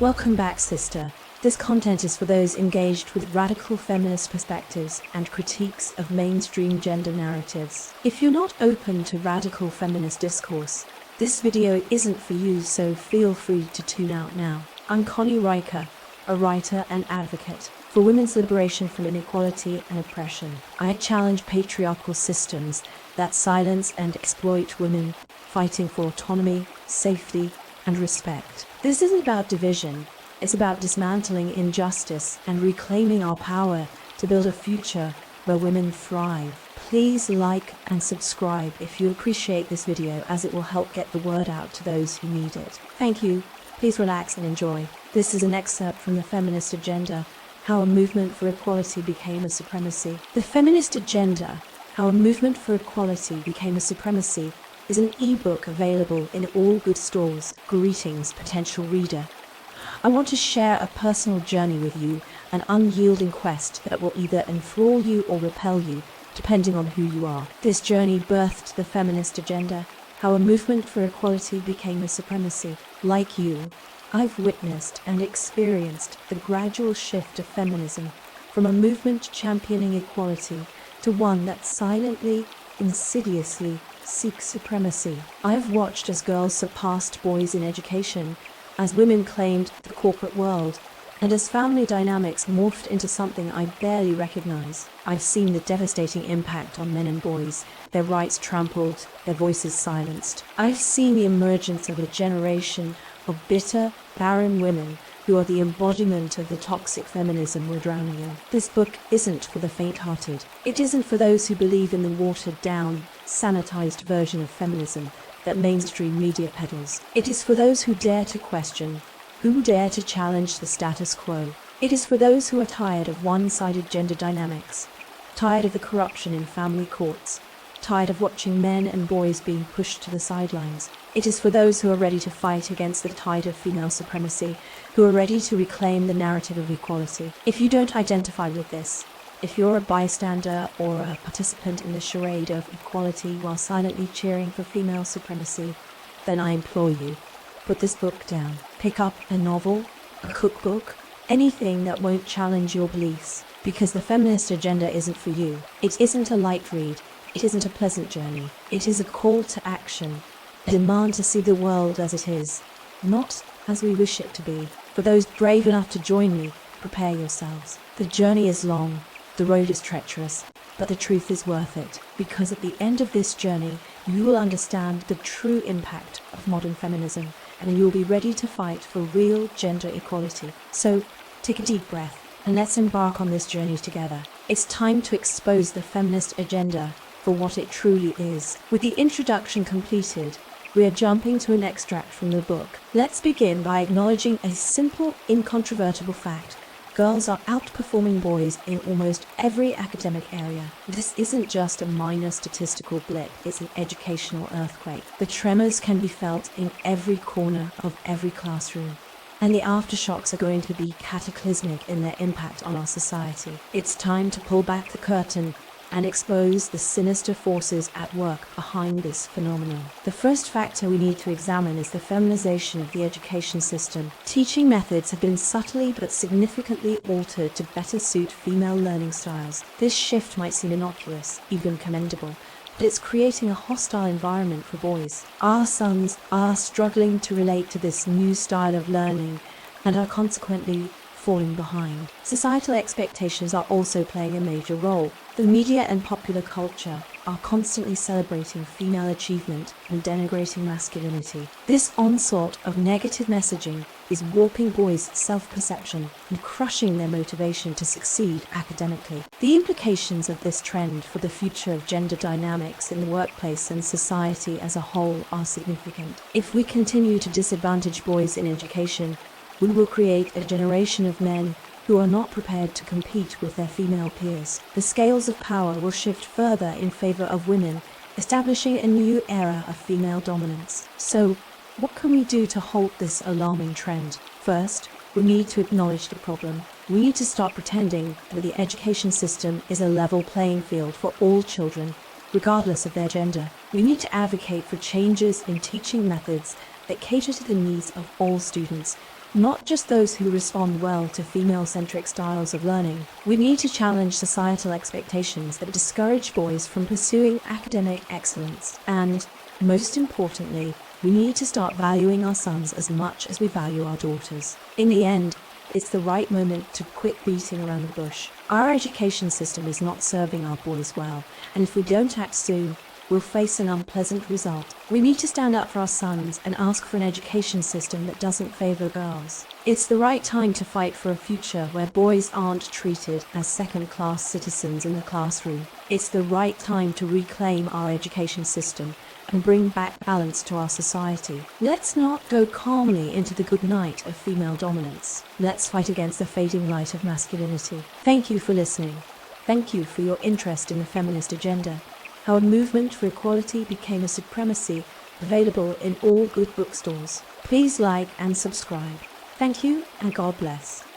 Welcome back, sister. This content is for those engaged with radical feminist perspectives and critiques of mainstream gender narratives. If you're not open to radical feminist discourse, this video isn't for you, so feel free to tune out now. I'm Connie Riker, a writer and advocate for women's liberation from inequality and oppression. I challenge patriarchal systems that silence and exploit women, fighting for autonomy, safety, and respect. This isn't about division, it's about dismantling injustice and reclaiming our power to build a future where women thrive. Please like and subscribe if you appreciate this video, as it will help get the word out to those who need it. Thank you. Please relax and enjoy. This is an excerpt from the Feminist Agenda, How a Movement for Equality Became a Supremacy. The Feminist Agenda, How a Movement for Equality Became a Supremacy, is an ebook available in all good stores. Greetings, potential reader. I want to share a personal journey with you, an unyielding quest that will either enthrall you or repel you, depending on who you are. This journey birthed the Feminist Agenda, How a Movement for Equality Became a Supremacy. Like you, I've witnessed and experienced the gradual shift of feminism from a movement championing equality to one that silently, insidiously seeks supremacy. I've watched as girls surpassed boys in education, as women claimed the corporate world, and as family dynamics morphed into something I barely recognize. I've seen the devastating impact on men and boys, their rights trampled, their voices silenced. I've seen the emergence of a generation of bitter, barren women who are the embodiment of the toxic feminism we're drowning in. This book isn't for the faint-hearted. It isn't for those who believe in the watered-down, sanitized version of feminism that mainstream media peddles. It is for those who dare to question, who dare to challenge the status quo. It is for those who are tired of one-sided gender dynamics, tired of the corruption in family courts, tired of watching men and boys being pushed to the sidelines. It is for those who are ready to fight against the tide of female supremacy, who are ready to reclaim the narrative of equality. If you don't identify with this, if you're a bystander or a participant in the charade of equality while silently cheering for female supremacy, then I implore you, put this book down. Pick up a novel, a cookbook, anything that won't challenge your beliefs, because the Feminist Agenda isn't for you. It isn't a light read. It isn't a pleasant journey. It is a call to action, a demand to see the world as it is, not as we wish it to be. For those brave enough to join me, prepare yourselves. The journey is long, the road is treacherous, but the truth is worth it, because at the end of this journey, you will understand the true impact of modern feminism, and you will be ready to fight for real gender equality. So, take a deep breath, and let's embark on this journey together. It's time to expose the Feminist Agenda for what it truly is. With the introduction completed, we are jumping to an extract from the book. Let's begin by acknowledging a simple, incontrovertible fact. Girls are outperforming boys in almost every academic area. This isn't just a minor statistical blip, it's an educational earthquake. The tremors can be felt in every corner of every classroom, and the aftershocks are going to be cataclysmic in their impact on our society. It's time to pull back the curtain and expose the sinister forces at work behind this phenomenon. The first factor we need to examine is the feminization of the education system. Teaching methods have been subtly but significantly altered to better suit female learning styles. This shift might seem innocuous, even commendable, but it's creating a hostile environment for boys. Our sons are struggling to relate to this new style of learning and are consequently falling behind. Societal expectations are also playing a major role. The media and popular culture are constantly celebrating female achievement and denigrating masculinity. This onslaught of negative messaging is warping boys' self-perception and crushing their motivation to succeed academically. The implications of this trend for the future of gender dynamics in the workplace and society as a whole are significant. If we continue to disadvantage boys in education, we will create a generation of men who are not prepared to compete with their female peers. The scales of power will shift further in favor of women, establishing a new era of female dominance. So, what can we do to halt this alarming trend? First, we need to acknowledge the problem. We need to stop pretending that the education system is a level playing field for all children, regardless of their gender. We need to advocate for changes in teaching methods that cater to the needs of all students, not just those who respond well to female-centric styles of learning. We need to challenge societal expectations that discourage boys from pursuing academic excellence. And, most importantly, we need to start valuing our sons as much as we value our daughters. In the end, it's the right moment to quit beating around the bush. Our education system is not serving our boys well, and if we don't act soon, we'll face an unpleasant result. We need to stand up for our sons and ask for an education system that doesn't favor girls. It's the right time to fight for a future where boys aren't treated as second-class citizens in the classroom. It's the right time to reclaim our education system and bring back balance to our society. Let's not go calmly into the good night of female dominance. Let's fight against the fading light of masculinity. Thank you for listening. Thank you for your interest in the feminist agenda. How a movement for equality became a supremacy, available in all good bookstores. Please like and subscribe. Thank you, and God bless.